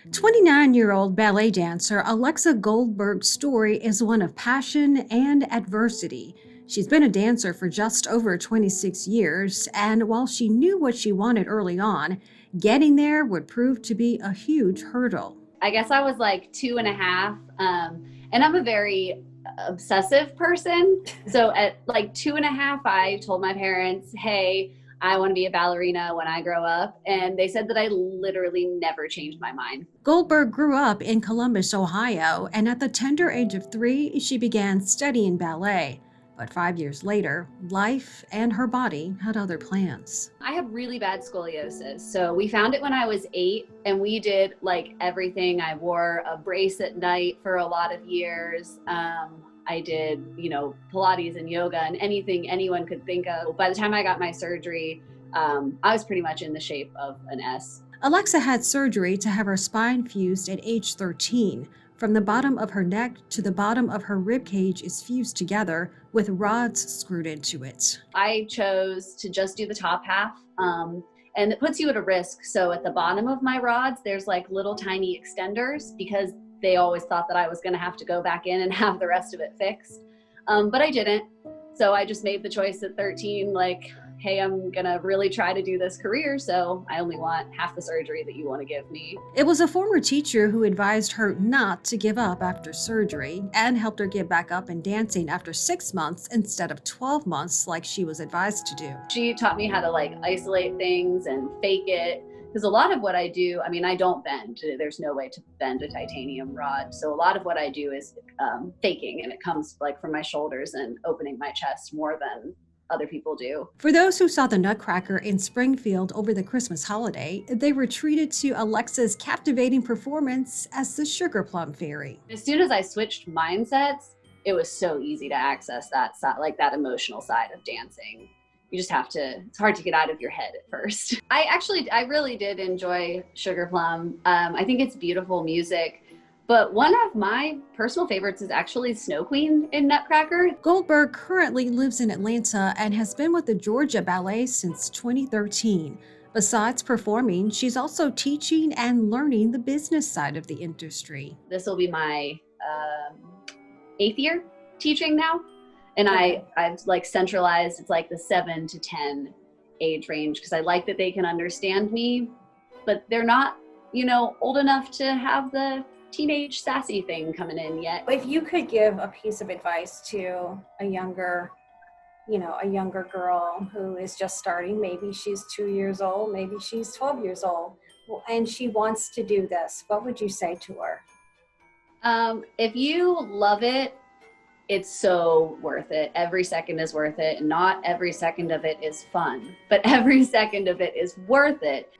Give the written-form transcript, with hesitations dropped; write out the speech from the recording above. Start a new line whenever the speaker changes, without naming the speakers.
29-year-old ballet dancer Alexa Goldberg's story is one of passion and adversity. She's been a dancer for just over 26 years, and while she knew what she wanted early on, getting there would prove to be a huge hurdle.
I guess I was like 2.5, and I'm a very obsessive person. So at like 2.5, I told my parents, hey, I want to be a ballerina when I grow up. And they said that I literally never changed my mind.
Goldberg grew up in Columbus, Ohio, and at the tender age of 3, she began studying ballet. But 5 years later, life and her body had other plans.
I have really bad scoliosis. So we found it when I was 8, and we did like everything. I wore a brace at night for a lot of years. I did, Pilates and yoga and anything anyone could think of. By the time I got my surgery, I was pretty much in the shape of an S.
Alexa had surgery to have her spine fused at age 13. From the bottom of her neck to the bottom of her rib cage is fused together with rods screwed into it.
I chose to just do the top half, and it puts you at a risk. So at the bottom of my rods, there's like little tiny extenders because they always thought that I was going to have to go back in and have the rest of it fixed. But I didn't. So I just made the choice at 13, like, hey, I'm going to really try to do this career. So I only want half the surgery that you want to give me.
It was a former teacher who advised her not to give up after surgery and helped her get back up and dancing after 6 months instead of 12 months like she was advised to do.
She taught me how to like isolate things and fake it. Because a lot of what I do, I don't bend. There's no way to bend a titanium rod. So a lot of what I do is faking, and it comes like from my shoulders and opening my chest more than other people do.
For those who saw the Nutcracker in Springfield over the Christmas holiday, they were treated to Alexa's captivating performance as the Sugar Plum Fairy.
As soon as I switched mindsets, it was so easy to access that side, like that emotional side of dancing. You just have to, it's hard to get out of your head at first. I really did enjoy Sugar Plum. I think it's beautiful music, but one of my personal favorites is actually Snow Queen in Nutcracker.
Goldberg currently lives in Atlanta and has been with the Georgia Ballet since 2013. Besides performing, she's also teaching and learning the business side of the industry.
This will be my 8th year teaching now. And I've like centralized, it's like the 7 to 10 age range, because I like that they can understand me, but they're not, old enough to have the teenage sassy thing coming in yet.
If you could give a piece of advice to a younger girl who is just starting, maybe she's 2 years old, maybe she's 12 years old, and she wants to do this, what would you say to her?
If you love it, it's so worth it. Every second is worth it. And not every second of it is fun, but every second of it is worth it.